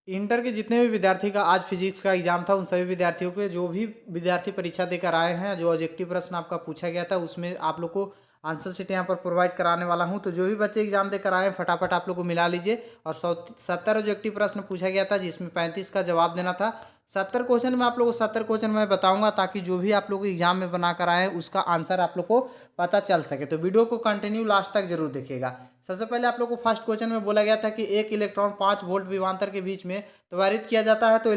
Inter के जितने भी विद्यार्थी का आज फिजिक्स का एग्जाम था, उन सभी विद्यार्थियों के जो भी विद्यार्थी परीक्षा देकर आए हैं, जो ऑब्जेक्टिव प्रश्न आपका पूछा गया था उसमें आप लोग को आंसर शीट यहाँ पर प्रोवाइड कराने वाला हूँ। तो जो भी बच्चे एग्जाम देकर आए हैं फटाफट आप लोग को मिला लीजिए। और 70 ऑब्जेक्टिव प्रश्न पूछा गया था जिसमें 35 का जवाब देना था। 70 क्वेश्चन में आप लोग को 70 क्वेश्चन मैं बताऊंगा ताकि जो भी आप लोग एग्जाम में बना कर आए हैं उसका आंसर आप लोग को पता चल सके। तो वीडियो को कंटिन्यू लास्ट तक जरूर देखिएगा। सबसे पहले आप लोग को फर्स्ट क्वेश्चन में बोला गया था कि एक इलेक्ट्रॉन 5 वोल्ट विभवांतर के बीच में त्वरित किया जाता है तो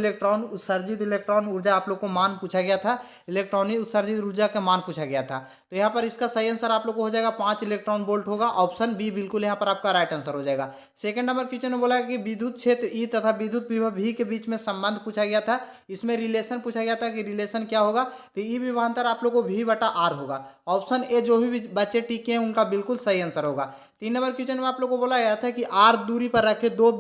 उत्सर्जित इलेक्ट्रॉन ऊर्जा आप लोग को मान पूछा गया था। इलेक्ट्रॉनिक उत्सर्जित ऊर्जा का मान पूछा गया था। तो यहाँ पर इसका सही आंसर आप लोग को हो जाएगा 5 इलेक्ट्रॉन वोल्ट होगा। ऑप्शन बी बिल्कुल यहाँ पर आपका राइट आंसर हो जाएगा। सेकंड नंबर क्वेश्चन में बोला है कि विद्युत क्षेत्र ई तथा विद्युत विभव वी के बीच में संबंध पूछा गया था। इसमें रिलेशन पूछा गया था कि रिलेशन क्या होगा। तो ई विभवांतर आप लोग को वी बटा आर होगा। ऑप्शन ए जो भी बच्चे टिके हैं उनका बिल्कुल सही आंसर होगा। 3 नंबर क्वेश्चन में आप लोग को बोला गया था कि आर दूरी पर रखे दो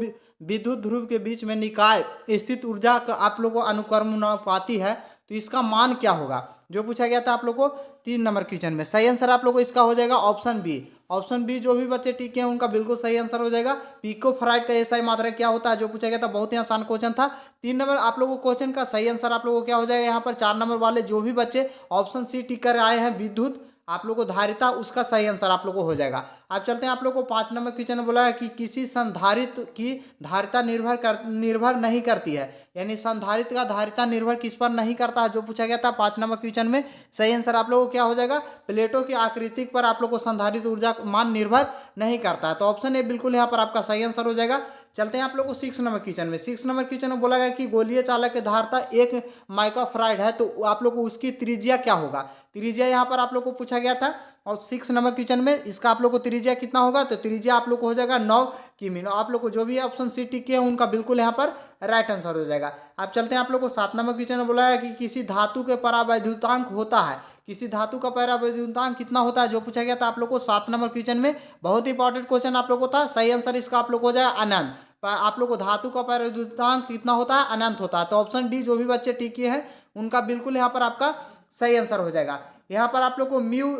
विद्युत ध्रुव के बीच में निकाय स्थित ऊर्जा का आप लोग को अनुक्रमणानुपाती है तो इसका मान क्या होगा, जो पूछा गया था आप लोग को 3 नंबर क्वेश्चन में। सही आंसर आप लोग को इसका हो जाएगा ऑप्शन बी। ऑप्शन बी जो भी बच्चे टिके हैं उनका बिल्कुल सही आंसर हो जाएगा। पिको फराइड का एसआई मात्रा क्या होता है, जो पूछा गया था, बहुत ही आसान क्वेश्चन था। 3 नंबर आप लोगों को क्वेश्चन का सही आंसर आप लोगों को क्या हो जाएगा यहाँ पर। 4 नंबर वाले जो भी बच्चे ऑप्शन सी टिक कर आए हैं विद्युत आप लोग को धारिता, उसका सही आंसर आप लोग को हो जाएगा। अब चलते हैं आप लोग को 5 नंबर क्वेश्चन में बोला है कि किसी संधारित्र की धारिता निर्भर नहीं करती है, यानी संधारित्र का धारिता निर्भर किस पर नहीं करता है, जो पूछा गया था 5 नंबर क्वेश्चन में। सही आंसर आप लोग को क्या हो जाएगा, प्लेटों की आकृति पर आप लोग को संधारित्र ऊर्जा मान निर्भर नहीं करता है। तो ऑप्शन ए बिल्कुल यहाँ पर आपका सही आंसर हो जाएगा। चलते हैं आप लोग को 6 नंबर क्वेश्चन में। 6 नंबर क्वेश्चन में बोला गया कि गोलीय चालक की धारिता 1 माइक्रोफराइड है तो आप लोग को उसकी त्रिज्या क्या होगा। त्रिज्या यहाँ पर आप लोग को पूछा गया था। और 6 नंबर क्वेश्चन में इसका आप लोग को त्रिज्या कितना होगा, तो त्रिज्या आप लोग को हो जाएगा 9 किमी। आप लोग को जो भी ऑप्शन सी टिक किए हैं उनका बिल्कुल यहाँ पर राइट आंसर हो जाएगा। अब चलते हैं आप लोग को 7 नंबर क्वेश्चन में बोला है कि किसी धातु के परावैद्युतांक होता है, किसी धातु का परावैद्युतांक कितना होता है, जो पूछा गया था आप लोग को 7 नंबर क्वेश्चन में। बहुत ही इंपॉर्टेंट क्वेश्चन आप लोग को था। सही आंसर इसका आप लोग को हो जाएगा अनंत। आप लोग को धातु का परावैद्युतांक कितना होता है, अनंत होता है। तो ऑप्शन डी जो भी बच्चे टिक किए हैं उनका बिल्कुल यहाँ पर आपका सही आंसर हो जाएगा। यहाँ पर आप लोग को म्यू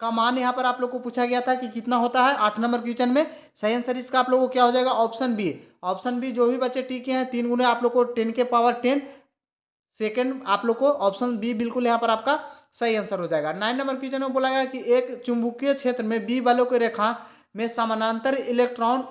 का मान यहाँ पर आप लोग को पूछा गया था कि कितना होता है 8 नंबर क्वेश्चन में। सही आंसर इसका आप लोग को क्या हो जाएगा, ऑप्शन बी। ऑप्शन बी जो भी बच्चे टिके हैं 3 गुने आप लोग को 10 के पावर 10 सेकेंड आप लोग को ऑप्शन बी बिल्कुल यहाँ पर आपका सही आंसर हो जाएगा। 9 नंबर क्वेश्चन में बोला गया कि एक चुंबकीय क्षेत्र में बी बलों की रेखा में समानांतर इलेक्ट्रॉन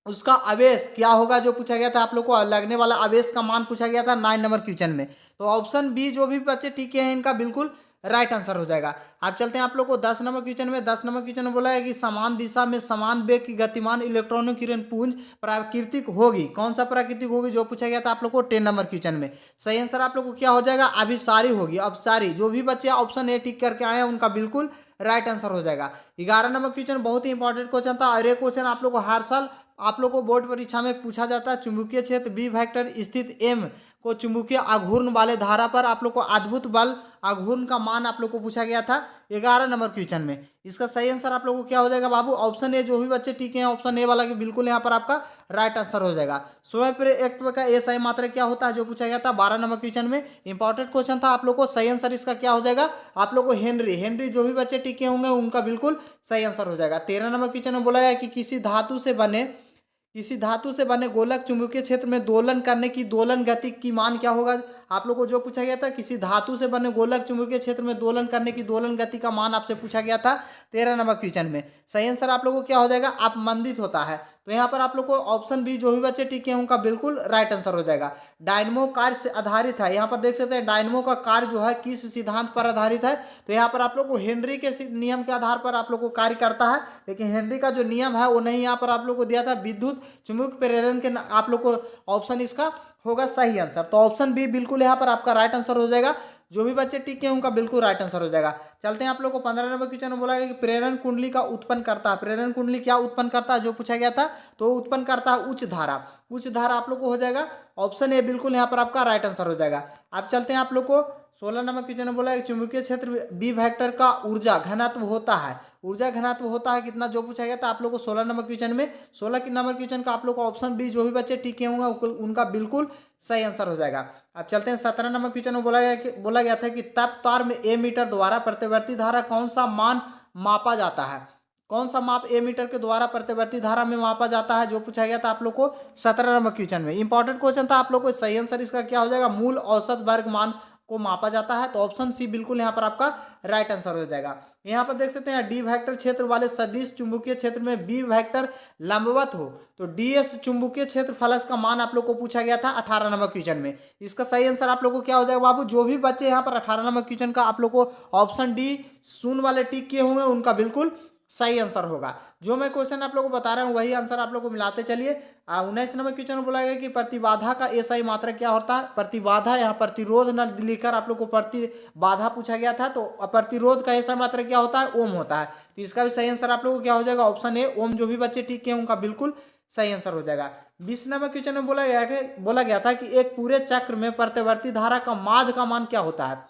उसका आवेश क्या होगा, जो पूछा गया था आप लोग को लगने वाला आवेश का मान पूछा गया था 9 नंबर क्वेश्चन में। तो ऑप्शन बी जो भी बच्चे टिके हैं इनका बिल्कुल राइट आंसर हो जाएगा। आप चलते हैं आप लोग को 10 नंबर क्वेश्चन में। 10 नंबर क्वेश्चन में बोला है कि समान दिशा में समान वेग की गतिमान इलेक्ट्रॉनों की किरण पुंज प्राकृतिक होगी, कौन सा प्राकृतिक होगी, जो पूछा गया था आप लोग को 10 नंबर क्वेश्चन में। सही आंसर आप लोग को क्या हो जाएगा, अभिसारी होगी। अभिसारी जो भी बच्चे ऑप्शन ए टिक करके आए हैं उनका बिल्कुल राइट आंसर हो जाएगा। 11 नंबर क्वेश्चन बहुत ही इंपॉर्टेंट क्वेश्चन था और ये क्वेश्चन आप लोग को हर साल आप लोग को बोर्ड परीक्षा में पूछा जाता है। चुंबकीय क्षेत्र बी वेक्टर स्थित एम को चुंबकीय आघूर्ण वाले धारा पर आप लोग को अद्भुत बल आघूर्ण का मान आप लोग को पूछा गया था 11 नंबर क्वेश्चन में। इसका सही आंसर आप लोग को क्या हो जाएगा बाबू, ऑप्शन ए जो भी बच्चे ठीक हैं ऑप्शन ए वाला की बिल्कुल यहाँ पर आपका राइट आंसर हो जाएगा। स्वयं प्रेरक का एसआई मात्रा क्या होता है, जो पूछा गया था 12 नंबर क्वेश्चन में। इंपॉर्टेंट क्वेश्चन था आप लोग को। सही आंसर इसका क्या हो जाएगा आप लोग को हेनरी। हेनरी जो भी बच्चे टिके होंगे उनका बिल्कुल सही आंसर हो जाएगा। 13 नंबर क्वेश्चन में बोला गया कि किसी धातु से बने गोलक चुंबकीय क्षेत्र में दोलन करने की दोलन गति की मान क्या होगा। आप लोग को जो पूछा गया था किसी धातु से बने गोलक चुंबकीय क्षेत्र में दोलन करने की दोलन गति का मान आपसे पूछा गया था 13 नंबर क्वेश्चन में। सही आंसर आप लोग को क्या हो जाएगा, अपमंदित होता है। तो यहाँ पर आप लोग को ऑप्शन बी जो भी बच्चे टिके हैं उनका बिल्कुल राइट आंसर हो जाएगा। डायनमो कार्य से आधारित है, यहाँ पर देख सकते हैं डायनमो का कार्य जो है किस सिद्धांत पर आधारित है। तो यहाँ पर आप लोग को हेनरी के नियम के आधार पर आप लोग को कार्य करता है, लेकिन हेनरी का जो नियम है वो नहीं यहाँ पर आप लोग को दिया था। विद्युत चुंबक प्रेरण के आप लोग को ऑप्शन इसका होगा सही आंसर। तो ऑप्शन बी बिल्कुल यहाँ पर आपका राइट आंसर हो जाएगा। जो भी बच्चे टिके हैं उनका बिल्कुल राइट आंसर हो जाएगा। चलते हैं आप लोग को 15 नंबर क्वेश्चन में बोला गया कि प्रेरण कुंडली का उत्पन्न करता है। प्रेरण कुंडली क्या उत्पन्न करता है, जो पूछा गया था, तो उत्पन्न करता है उच्च धारा। उच्च धारा आप लोग को हो जाएगा ऑप्शन ए बिल्कुल यहाँ पर आपका राइट आंसर हो जाएगा। अब चलते हैं आप लोग को 16 नंबर क्वेश्चन में बोला है चुंबकीय क्षेत्र बी वेक्टर का ऊर्जा घनत्व होता है। ऊर्जा घनत्व होता है कितना, जो पूछा गया था आप लोग को 16 नंबर क्वेश्चन में। 16 नंबर क्वेश्चन का आप लोग को ऑप्शन बी जो भी बच्चे टिके होंगे उनका बिल्कुल सही आंसर हो जाएगा। अब चलते हैं 17 नंबर क्वेश्चन में बोला गया था कि तप तार में ए मीटर द्वारा प्रतिवर्ती धारा कौन सा मान मापा जाता है। कौन सा माप ए मीटर के द्वारा प्रतिवर्ती धारा में मापा जाता है, जो पूछा गया था आप लोग को 17 नंबर क्वेश्चन में। इंपॉर्टेंट क्वेश्चन था आप लोग को। सही आंसर इसका क्या हो जाएगा, मूल औसत वर्ग मान को मापा जाता है। तो ऑप्शन सी बिल्कुल यहाँ पर आपका राइट आंसर हो जाएगा। यहाँ पर देख सकते हैं डी वेक्टर क्षेत्र वाले सदिश चुंबकीय क्षेत्र में बी वेक्टर लंबवत हो तो डीएस चुंबकीय क्षेत्र फलस का मान आप लोग को पूछा गया था 18 नंबर क्वेश्चन में। इसका सही आंसर आप लोग को क्या हो जाएगा बाबू, जो भी बच्चे यहाँ पर 18 नंबर क्वेश्चन का आप लोग को ऑप्शन डी शून्य वाले टिक किए होंगे उनका बिल्कुल सही आंसर होगा। जो मैं क्वेश्चन आप लोग को बता रहा हूँ वही आंसर आप लोग को मिलाते चलिए। 19 नंबर क्वेश्चन में बोला गया कि प्रतिबाधा का एसआई मात्रक क्या होता है। प्रतिबाधा, यहाँ प्रतिरोध न लिखकर आप लोग को प्रतिबाधा पूछा गया था, तो प्रतिरोध का एसआई मात्रक क्या होता है, ओम होता है। तो इसका भी सही आंसर आप लोग को क्या हो जाएगा, ऑप्शन ए ओम। जो भी बच्चे ठीक किए उनका बिल्कुल सही आंसर हो जाएगा। 20 नंबर क्वेश्चन में बोला गया था कि एक पूरे चक्र में प्रतिवर्ती धारा का माध्य का मान क्या होता है।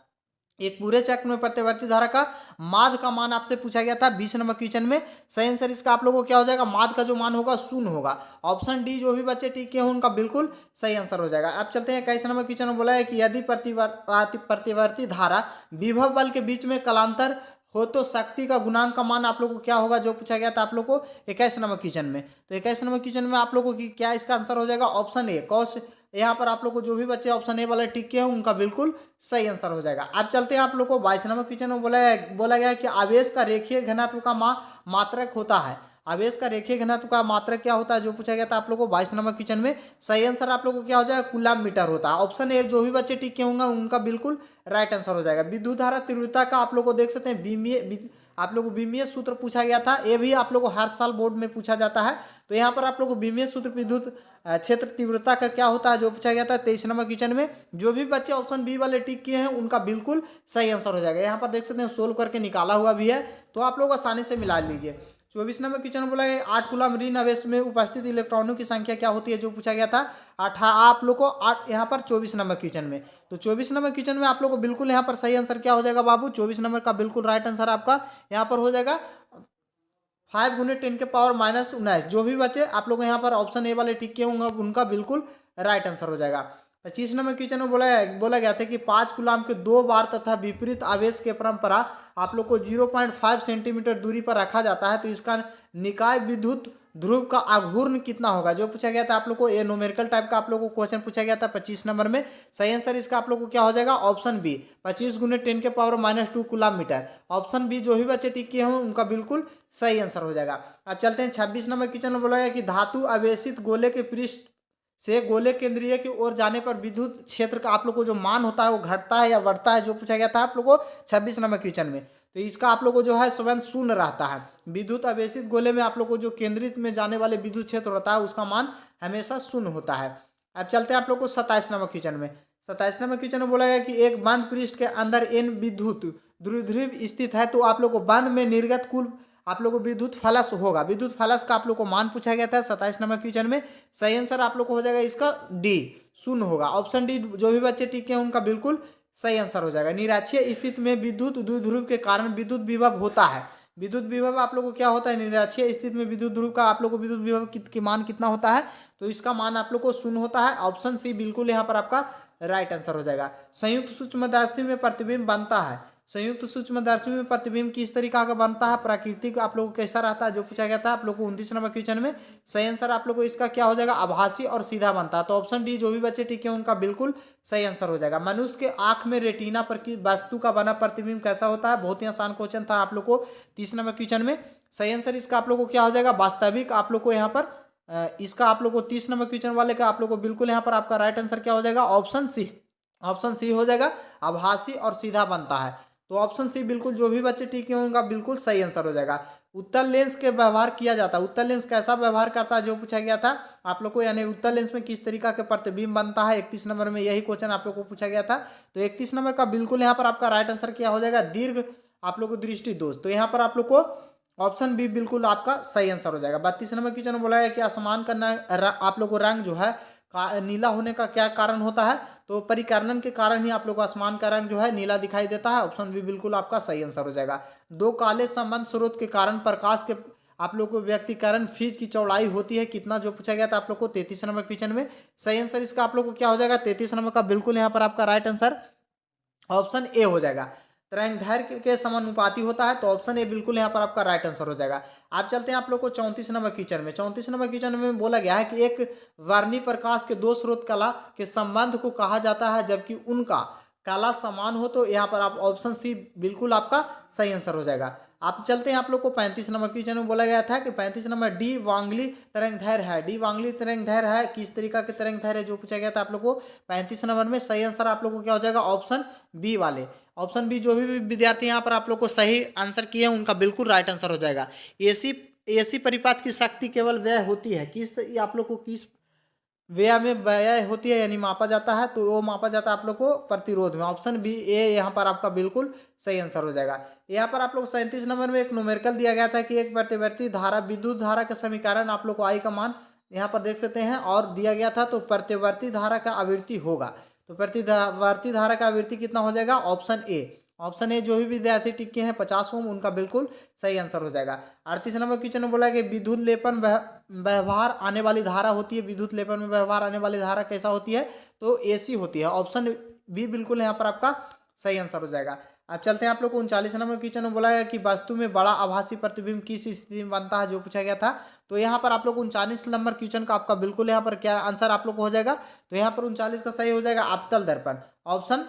एक पूरे चक्र में प्रतिवर्ती धारा का माध्य का मान आपसे पूछा गया था 20 नंबर क्वेश्चन में। सही आंसर इसका आप लोगों को क्या हो जाएगा, माध्य का जो मान होगा शून्य होगा। ऑप्शन डी जो भी बच्चे ठीक किए हों उनका बिल्कुल सही आंसर हो जाएगा। अब चलते हैं 21 नंबर क्वेश्चन में बोला है कि यदि प्रतिवर्ती धारा विभव बल के बीच में कलांतर हो तो शक्ति का गुणांक का मान आप लोग को क्या होगा, जो पूछा गया था आप लोग को 21 नंबर क्वेश्चन में। तो 21 नंबर क्वेश्चन में आप लोग को क्या इसका आंसर हो जाएगा, ऑप्शन ए कॉस। यहाँ पर आप लोग को जो भी बच्चे ऑप्शन ए वाले टिक किए हैं उनका बिल्कुल सही आंसर हो जाएगा। अब चलते हैं आप लोग को 22 नंबर क्वेश्चन में बोला गया है कि आवेश का रेखीय घनत्व का मात्रक होता है। आवेश का रेखीय घनत्व का मात्रक क्या होता है, जो पूछा गया था आप लोग को 22 नंबर क्वेश्चन में। सही आंसर आप लोग को क्या हो जाएगा, कूलम मीटर होता है। ऑप्शन ए जो भी बच्चे टिक किए होंगे उनका बिल्कुल राइट आंसर हो जाएगा। विद्युत धारा तीव्रता का आप लोग को देख सकते हैं आप लोग को बीमीय सूत्र पूछा गया था। ये भी आप लोग को हर साल बोर्ड में पूछा जाता है। तो यहाँ पर आप लोग को बीमीय सूत्र विद्युत क्षेत्र तीव्रता का क्या होता है, जो पूछा गया था 23 नंबर क्वेश्चन में। जो भी बच्चे ऑप्शन बी वाले टिक किए हैं उनका बिल्कुल सही आंसर हो जाएगा। यहाँ पर देख सकते हैं सोल्व करके निकाला हुआ भी है, तो आप लोग आसानी से मिला लीजिए। 24 नंबर क्वेश्चन में बोला गया 8 कूलम ऋण आवेश में उपस्थित इलेक्ट्रॉनों की संख्या क्या होती है, जो पूछा गया था आप लोग को 8 यहाँ पर 24 नंबर क्वेश्चन में। तो 24 नंबर क्वेश्चन में आप लोग को बिल्कुल यहाँ पर सही आंसर क्या हो जाएगा बाबू, 24 नंबर का बिल्कुल राइट आंसर आपका यहाँ पर हो जाएगा 5 गुने 10 के पावर -19। जो भी बच्चे आप लोग यहाँ पर ऑप्शन ए वाले टिक किए होंगे उनका बिल्कुल राइट आंसर हो जाएगा। 25 नंबर क्वेश्चन में बोला गया था कि 5 कूलम के 2 बार तथा विपरीत आवेश के परंपरा आप लोग को 0.5 सेंटीमीटर दूरी पर रखा जाता है, तो इसका निकाय विद्युत ध्रुव का आघूर्ण कितना होगा, जो पूछा गया था आप लोग को। ये न्यूमेरिकल टाइप का आप लोग को क्वेश्चन पूछा गया था 25 नंबर में। सही आंसर इसका आप लोग को क्या हो जाएगा, ऑप्शन बी 25 गुने 10 के power -2 coulomb metre. Option B जो भी बच्चे टिक किए हों उनका बिल्कुल सही आंसर हो जाएगा। अब चलते हैं 26 नंबर क्वेश्चन में बोला गया कि धातु आवेशित गोले के पृष्ठ से गोले केंद्रीय की ओर जाने पर विद्युत क्षेत्र का आप लोग को जो मान होता है वो घटता है या बढ़ता है, जो पूछा गया था आप लोग को 26 नंबर क्वेश्चन में। तो इसका आप लोग को जो है स्वयं शून्य रहता है। विद्युत आवेशित गोले में आप लोग को जो केंद्रित में जाने वाले विद्युत क्षेत्र होता है उसका मान हमेशा शून्य होता है। अब चलते हैं आप लोग को 27 नंबर क्वेश्चन में। 27 नंबर क्वेश्चन में बोला गया कि एक बंद पृष्ठ के अंदर n विद्युत ध्रुव स्थित है, तो आप लोग को बंद में निर्गत कुल आप लोग को विद्युत फलस होगा। विद्युत फलस का आप लोग को मान पूछा गया था 27 नंबर क्वेश्चन में। सही आंसर आप लोग को हो जाएगा इसका डी शून्य होगा। ऑप्शन डी जो भी बच्चे टिके हैं उनका बिल्कुल सही आंसर हो जाएगा। निरक्षीय स्थिति में विद्युत द्विध्रुव के कारण विद्युत विभव होता है। विद्युत विभव आप लोग को क्या होता है, निरक्षीय स्थिति में विद्युत ध्रुव का आप लोग को विद्युत विभव की मान कितना होता है, तो इसका मान आप लोग को शून्य होता है। ऑप्शन सी बिल्कुल यहाँ पर आपका राइट आंसर हो जाएगा। संयुक्त सूक्ष्मदर्शी में प्रतिबिंब बनता है। संयुक्त सूक्ष्मदर्शी में प्रतिबिंब किस तरीका का बनता है, प्राकृतिक आप लोगों को कैसा रहता है, जो पूछा गया था आप लोग को 29 नंबर क्वेश्चन में। सही आंसर आप लोग को इसका क्या हो जाएगा, आभासी और सीधा बनता है। तो ऑप्शन डी जो भी बच्चे ठीक है उनका बिल्कुल सही आंसर हो जाएगा। मनुष्य के आंख में रेटिना पर की वस्तु का बना प्रतिबिंब कैसा होता है, बहुत ही आसान क्वेश्चन था आप लोग को 30 नंबर क्वेश्चन में। सही आंसर इसका आप लोग को क्या हो जाएगा, वास्तविक। आप लोग को यहाँ पर इसका आप लोग को 30 नंबर क्वेश्चन वाले का आप लोग को बिल्कुल यहाँ पर आपका राइट आंसर क्या हो जाएगा, ऑप्शन सी। ऑप्शन सी हो जाएगा, आभासी और सीधा बनता है। तो ऑप्शन सी बिल्कुल जो भी बच्चे ठीक है उनका बिल्कुल सही आंसर हो जाएगा। उत्तल लेंस के व्यवहार किया जाता है। उत्तल लेंस कैसा व्यवहार करता है, जो पूछा गया था आप लोग को, यानी उत्तल लेंस में किस तरीका के प्रतिबिंब बनता है। 31 नंबर में यही क्वेश्चन आप लोग को पूछा गया था। तो 31 नंबर का बिल्कुल यहाँ पर आपका राइट आंसर क्या हो जाएगा, दीर्घ आप लोग को दृष्टि दोष। तो यहाँ पर आप लोग को ऑप्शन बी बिल्कुल आपका सही आंसर हो जाएगा। 32 नंबर क्वेश्चन में बोला है कि आसमान का आप लोग को रंग जो है नीला होने का क्या कारण होता है, तो परिकर्णन के कारण ही आप लोग को आसमान का रंग जो है नीला दिखाई देता है। ऑप्शन बी बिल्कुल आपका सही आंसर हो जाएगा। दो काले संबंध स्रोत के कारण प्रकाश के आप लोग को व्यक्तिकरण फीज की चौड़ाई होती है कितना, जो पूछा गया था आप लोग को 33 नंबर क्वेश्चन में। सही आंसर इसका आप लोग को क्या हो जाएगा, 33 नंबर का बिल्कुल यहाँ पर आपका राइट आंसर ऑप्शन ए हो जाएगा। तरंगदैर्घ्य के समानुपाती होता है, तो ऑप्शन ए बिल्कुल यहाँ पर आपका राइट आंसर हो जाएगा। आप चलते हैं आप लोग को 34 नंबर क्वेश्चन में। 34 नंबर क्वेश्चन में बोला गया है कि एक वर्णी प्रकाश के दो स्रोत कला के संबंध को कहा जाता है जबकि उनका काला समान हो, तो यहाँ पर आप ऑप्शन सी बिल्कुल आपका सही आंसर हो जाएगा। आप चलते हैं आप लोग को 35 नंबर क्वेश्चन में बोला गया था कि 35 नंबर डी वांगली तरंगदैर्घ्य है। डी वांगली तरंगदैर्घ्य है, किस तरीका के तरंगदैर्घ्य है जो पूछा गया था आप लोग को 35 नंबर में। सही आंसर आप लोग को क्या हो जाएगा, ऑप्शन बी वाले। ऑप्शन बी, जो भी विद्यार्थी यहाँ पर आप लोग को सही आंसर किए हैं उनका बिल्कुल राइट आंसर हो जाएगा। एसी परिपात की शक्ति केवल व्यय होती है, किस आप लोग को किस व्यय में व्यय होती है यानी मापा जाता है, तो वो मापा जाता है आप लोग को प्रतिरोध में। ऑप्शन बी ए यहाँ पर आपका बिल्कुल सही आंसर हो जाएगा। यहाँ पर आप लोग 37 नंबर में एक न्यूमेरिकल दिया गया था कि एक प्रतिवर्ती धारा विद्युत धारा का समीकरण आप लोग को आई का मान यहाँ पर देख सकते हैं और दिया गया था, तो प्रतिवर्ती धारा का आवृत्ति होगा, तो प्रतिवर्ती धारा का आवृत्ति कितना हो जाएगा, ऑप्शन ए। ऑप्शन ए, जो भी विद्यार्थी टिके हैं 50 ओम, उनका बिल्कुल सही आंसर हो जाएगा। 38 नंबर क्वेश्चन में बोला कि विद्युत लेपन व्यवहार आने वाली धारा होती है, विद्युत लेपन में व्यवहार आने वाली धारा कैसा होती है, तो एसी होती है। ऑप्शन बी बिल्कुल यहाँ पर आपका सही आंसर हो जाएगा। अब चलते हैं आप लोग को 39 नंबर क्वेश्चन में बोला गया कि वस्तु में बड़ा आभासी प्रतिबिंब किस स्थिति में बनता है, जो पूछा गया था। तो यहाँ पर आप लोग 39 नंबर क्वेश्चन का आपका बिल्कुल यहाँ पर क्या आंसर आप लोग को हो जाएगा, तो यहाँ पर 39 का सही हो जाएगा अवतल दर्पण। ऑप्शन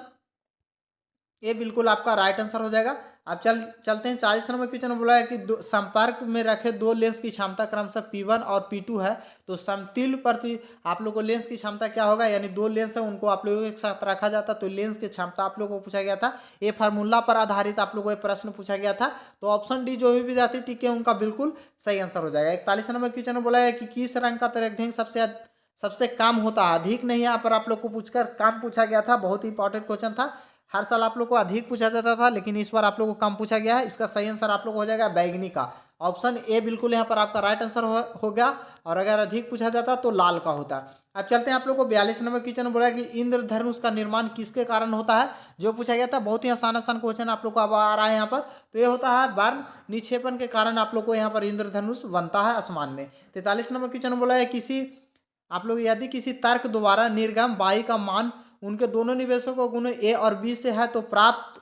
ये बिल्कुल आपका राइट आंसर हो जाएगा। अब चलते हैं 40 नंबर क्वेश्चन में बोला है कि संपर्क में रखे दो लेंस की क्षमता क्रमशः P1 और P2 है, तो समतुल्य प्रति आप लोग को लेंस की क्षमता क्या होगा, यानी दो लेंस है उनको आप लोगों के साथ रखा जाता, तो लेंस की क्षमता आप लोगों को पूछा गया था। ये फार्मूला पर आधारित आप लोगों को प्रश्न पूछा गया था, तो ऑप्शन डी, जो भी विद्यार्थी टिके उनका बिल्कुल सही आंसर हो जाएगा। 41 नंबर क्वेश्चन में बोला है कि किस रंग का तरंगदैर्घ्य सबसे कम होता है, अधिक नहीं, यहाँ पर आप लोग को पूछकर कम पूछा गया था। बहुत ही इंपॉर्टेंट क्वेश्चन था, हर साल आप लोग को अधिक पूछा जाता था, लेकिन इस बार आप लोग को कम पूछा गया है। इसका सही आंसर आप लोग हो जाएगा बैगनी का। ऑप्शन ए बिल्कुल यहाँ पर आपका राइट आंसर हो गया, और अगर अधिक पूछा जाता तो लाल का होता। अब चलते हैं आप लोग को 42 नंबर क्वेश्चन में बोला है कि इंद्रधनुष का निर्माण किसके कारण होता है, जो पूछा गया था। बहुत ही आसान क्वेश्चन आप लोग को अब आ रहा है यहाँ पर, तो ये होता है बाण निक्षेपण के कारण आप लोग को यहाँ पर इंद्रधनुष बनता है आसमान में। 43 नंबर क्वेश्चन में बोला है किसी आप लोग यदि किसी तर्क द्वारा निर्गम वायु का मान उनके दोनों निवेशों को गुण ए और बी से है, तो प्राप्त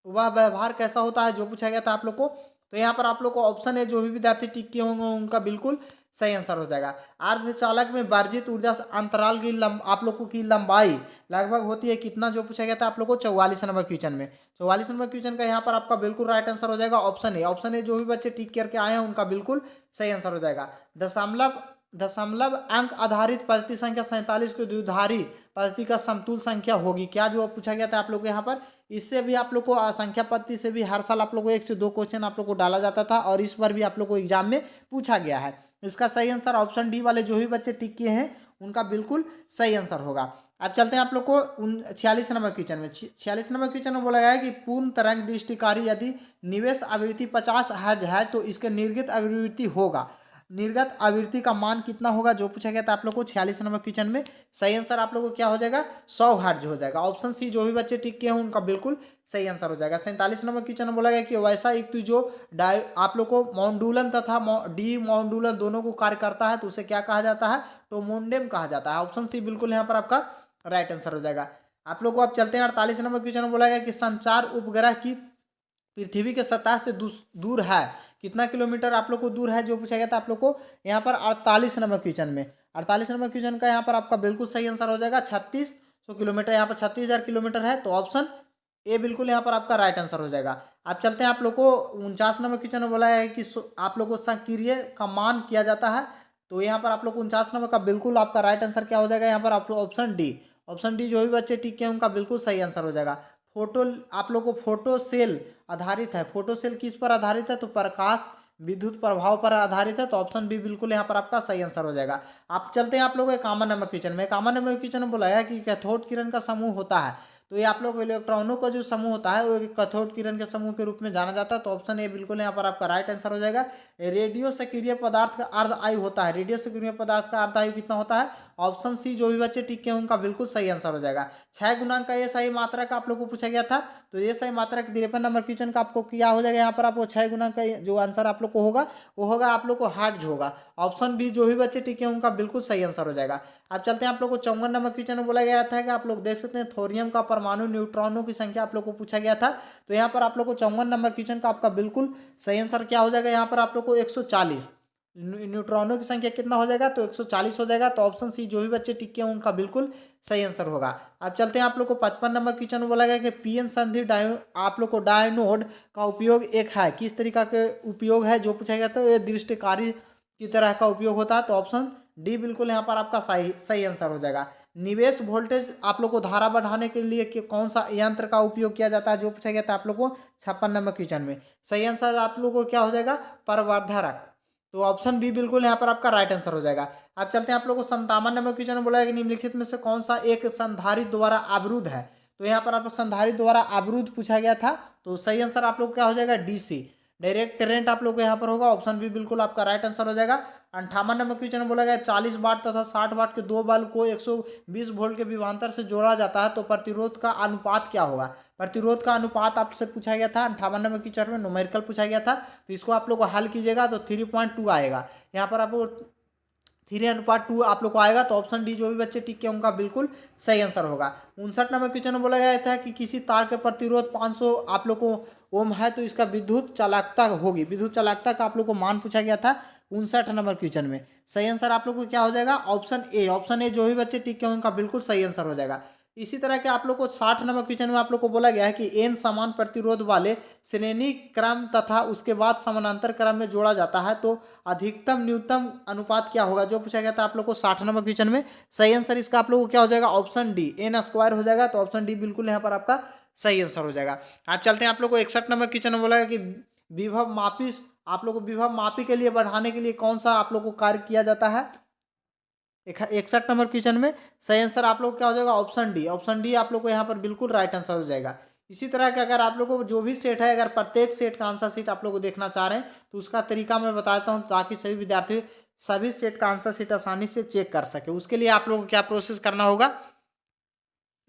वह व्यवहार कैसा होता है, जो पूछा गया था आप लोग को। तो यहाँ पर आप लोग को ऑप्शन है, जो भी विद्यार्थी टिक किए होंगे उनका बिल्कुल सही आंसर हो जाएगा। अर्धचालक में वर्जित ऊर्जा अंतराल की आप लोग की लंबाई लगभग होती है कितना, जो पूछा गया था आप लोग को 44 नंबर क्वेश्चन में। 44 नंबर क्वेश्चन का यहाँ पर आपका बिल्कुल राइट आंसर हो जाएगा ऑप्शन ए। ऑप्शन ए, जो भी बच्चे टिक करके आए हैं उनका बिल्कुल सही आंसर हो जाएगा। दशमलव अंक आधारित पद्धति संख्या 47 को द्विधारी पद्धति का समतुल संख्या होगी क्या, जो पूछा गया था आप लोग को यहाँ पर। इससे भी आप लोग को संख्या पद्धति से भी हर साल आप लोग को 1 से 2 क्वेश्चन आप लोग को डाला जाता था, और इस बार भी आप लोग को एग्जाम में पूछा गया है। इसका सही आंसर ऑप्शन डी वाले जो भी बच्चे टिक किए हैं उनका बिल्कुल सही आंसर होगा। अब चलते हैं आप लोग को 46 नंबर क्वेश्चन में। 46 नंबर क्वेश्चन में बोला गया है कि पूर्ण तरंग दृष्टिकारी यदि निवेश आवृत्ति 50 हर्ट्ज है, तो इसके निर्गत आवृत्ति का मान कितना होगा, जो पूछा गया था आप लोग को 46 नंबर क्वेश्चन में। सही आंसर आप लोग को क्या हो जाएगा, 100 हर्ट्ज हो जाएगा। ऑप्शन सी, जो भी बच्चे टिक किए हैं उनका बिल्कुल सही आंसर हो जाएगा। 47 नंबर क्वेश्चन में बोला गया कि वैसा युक्त जो आप लोग को मॉड्यूलन तथा डी मॉड्यूलन दोनों को कार्य करता है, तो उसे क्या कहा जाता है, तो मोडेम कहा जाता है। ऑप्शन सी बिल्कुल यहाँ पर आपका राइट आंसर हो जाएगा। आप लोग को अब चलते हैं 48 नंबर क्वेश्चन में बोला गया कि संचार उपग्रह की पृथ्वी के सतह से दूर है, कितना किलोमीटर आप लोग को दूर है, जो पूछा गया था आप लोग को यहाँ पर 48 नंबर क्वेश्चन में। 48 नंबर क्वेश्चन का यहाँ पर आपका बिल्कुल सही आंसर हो जाएगा 3600 किलोमीटर, यहाँ पर 36,000 किलोमीटर है, तो ऑप्शन ए बिल्कुल यहाँ पर आपका राइट आंसर हो जाएगा। अब चलते हैं आप लोग को 49 नंबर क्वेश्चन में बोला है कि आप लोग को संक्रिय का मान किया जाता है, तो यहाँ पर आप लोग 49 नंबर का बिल्कुल आपका राइट आंसर क्या हो जाएगा, यहाँ पर आप लोग ऑप्शन डी, जो भी बच्चे टिक किए उनका बिल्कुल सही आंसर हो जाएगा। आप लोग को फोटो सेल आधारित है, फोटो सेल किस पर आधारित है, तो प्रकाश विद्युत प्रभाव पर आधारित है, तो ऑप्शन बी बिल्कुल यहाँ पर आपका सही आंसर हो जाएगा। आप चलते हैं आप लोग 51 नंबर क्वेश्चन में। 51 नंबर क्वेश्चन में बोला है कि कैथोड किरण का समूह होता है, तो ये आप लोग इलेक्ट्रॉनों का जो समूह होता है वो कैथोड किरण के समूह के रूप में जाना जाता है, तो ऑप्शन ए बिल्कुल यहाँ पर आपका राइट आंसर हो जाएगा। रेडियो सक्रिय पदार्थ का अर्ध आयु होता है, रेडियो सक्रिय पदार्थ का अर्ध आयु कितना होता है, ऑप्शन सी जो भी बच्चे टिक के हैं उनका बिल्कुल सही आंसर हो जाएगा। 6 गुणांक का ये सही मात्रा का आप लोग को पूछा गया था, तो ये सही मात्रा के 53 नंबर क्वेश्चन का आपको क्या हो जाएगा, यहाँ पर आपको 6 गुना का जो आंसर आप लोग को होगा वो होगा आप लोग को हार्ट होगा। ऑप्शन बी जो भी बच्चे टिके हैं उनका बिल्कुल सही आंसर हो जाएगा। अब चलते हैं आप लोग को 54 नंबर क्वेश्चन में बोला गया था कि आप लोग देख सकते हैं थोरियम का परमाणु न्यूट्रॉनों की संख्या आप लोग को पूछा गया था। तो यहाँ पर आप लोग को 54 नंबर क्वेश्चन का आपका बिल्कुल सही आंसर क्या हो जाएगा, यहाँ पर आप लोग को 140 न्यूट्रॉनों की संख्या कितना हो जाएगा, तो 140 हो जाएगा। तो ऑप्शन सी जो भी बच्चे टिके हैं उनका बिल्कुल सही आंसर होगा। अब चलते हैं आप लोग को 55 नंबर क्वेश्चन में बोला गया कि पीएन संधि आप लोग को डायोनोड का उपयोग एक है, किस तरीका के उपयोग है जो पूछा गया था, ये दृष्टिकारी की तरह का उपयोग होता है। तो ऑप्शन डी बिल्कुल यहाँ पर आपका सही आंसर हो जाएगा। निवेश वोल्टेज आप लोग को धारा बढ़ाने के लिए कि कौन सा यंत्र का उपयोग किया जाता है जो पूछा गया था आप लोग को 56 नंबर क्वेश्चन में। सही आंसर आप लोग को क्या हो जाएगा, प्रवर्धक। तो ऑप्शन बी बिल्कुल यहाँ पर आपका राइट आंसर हो जाएगा। अब चलते हैं आप लोग को 57 नंबर क्वेश्चन में बोला है कि निम्नलिखित में से कौन सा एक संधारित्र द्वारा अवरुद्ध है। तो यहाँ पर आपको संधारित्र द्वारा अवरुद्ध पूछा गया था, तो सही आंसर आप लोग क्या हो जाएगा, डीसी डायरेक्ट करंट आप लोग को यहाँ पर होगा। ऑप्शन बी बिल्कुल आपका राइट आंसर हो जाएगा। 58 नंबर क्वेश्चन में बोला गया 40 वाट तथा 60 वाट के दो बल्ब को 120 वोल्ट के विभवांतर से जोड़ा जाता है, तो प्रतिरोध का अनुपात क्या होगा। प्रतिरोध का अनुपात आपसे पूछा गया था 58 नंबर क्वेश्चन में, न्यूमेरिकल पूछा गया था। तो इसको आप लोग को हल कीजिएगा तो 3.2 आएगा। यहाँ पर आपको 3:2 आप लोग को आएगा। तो ऑप्शन डी जो भी बच्चे टिक के उनका बिल्कुल सही आंसर होगा। 59 नंबर क्वेश्चन में बोला गया था कि किसी तार के प्रतिरोध 500 आप लोग को ओम है, तो इसका विद्युत चालकता होगी, विद्युत चालकता का आप लोग को मान पूछा गया था 59 नंबर क्वेश्चन में। सही आंसर आप लोग को क्या हो जाएगा, ऑप्शन ए। ऑप्शन ए जो भी बच्चे टिक के उनका बिल्कुल सही आंसर हो जाएगा। इसी तरह के आप लोग को 60 नंबर क्वेश्चन में आप लोग को बोला गया है कि एन समान प्रतिरोध वाले श्रेणी क्रम तथा उसके बाद समानांतर क्रम में जोड़ा जाता है, तो अधिकतम न्यूनतम अनुपात क्या होगा जो पूछा गया था आप लोग को 60 नंबर क्वेश्चन में। सही आंसर इसका आप लोग को क्या हो जाएगा, ऑप्शन डी एन स्क्वायर हो जाएगा। तो ऑप्शन डी बिल्कुल यहाँ पर आपका सही आंसर हो जाएगा। आप चलते हैं आप लोग को 61 नंबर क्वेश्चन में बोला है कि विभव मापी आप लोग को विभव मापी के लिए बढ़ाने के लिए कौन सा आप लोग को कार्य किया जाता है 61 नंबर क्वेश्चन में। सही आंसर आप लोग क्या हो जाएगा, ऑप्शन डी। ऑप्शन डी आप लोग को यहाँ पर बिल्कुल राइट आंसर हो जाएगा। इसी तरह के अगर आप लोग को जो भी सेट है, अगर प्रत्येक सेट का आंसर सीट आप लोग को देखना चाह रहे हैं तो उसका तरीका मैं बताता हूँ, ताकि सभी विद्यार्थी सभी सेट का आंसर सीट आसानी से चेक कर सके। उसके लिए आप लोग को क्या प्रोसेस करना होगा,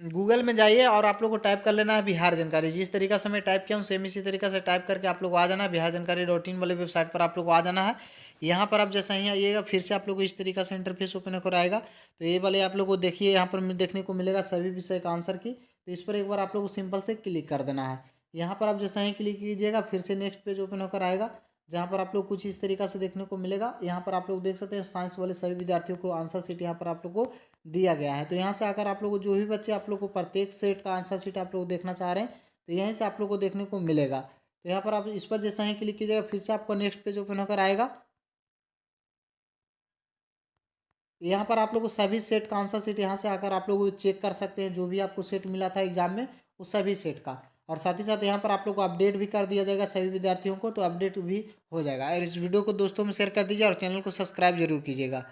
गूगल में जाइए और आप लोग को टाइप कर लेना है बिहार जानकारी। जिस तरीका से मैं टाइप किया हूँ सेम इसी तरीका से टाइप करके आप लोग को आ जाना है, biharjankari.in वाले वेबसाइट पर आप लोग को आ जाना है। यहाँ पर आप जैसा ही आइएगा फिर से आप लोग को इस तरीका से इंटरफेस ओपन होकर आएगा। तो ये वाले आप लोग को देखिए यहाँ पर देखने को मिलेगा सभी विषय का आंसर की। तो इस पर एक बार आप लोग को सिंपल से क्लिक कर देना है। यहाँ पर आप जैसा ही क्लिक कीजिएगा फिर से नेक्स्ट पेज ओपन होकर आएगा, जहाँ पर आप लोग कुछ इस तरीका से देखने को मिलेगा। यहाँ पर आप लोग देख सकते हैं साइंस वाले सभी विद्यार्थियों को आंसर शीट यहाँ पर आप लोग को दिया गया है। तो यहाँ से आकर आप लोग को जो भी बच्चे आप लोग को प्रत्येक सेट का आंसर शीट आप लोग देखना चाह रहे हैं तो यहीं से आप लोग को देखने को मिलेगा। तो यहाँ पर आप इस पर जैसा ही क्लिक कीजिएगा फिर से आपको नेक्स्ट पेज ओपन होकर आएगा। यहाँ पर आप लोग को सभी सेट का आंसर शीट यहाँ से आकर आप लोग चेक कर सकते हैं, जो भी आपको सेट मिला था एग्जाम में उस सभी सेट का। और साथ ही साथ यहाँ पर आप लोग को अपडेट भी कर दिया जाएगा सभी विद्यार्थियों को, तो अपडेट भी हो जाएगा। और इस वीडियो को दोस्तों में शेयर कर दीजिए और चैनल को सब्सक्राइब जरूर कीजिएगा।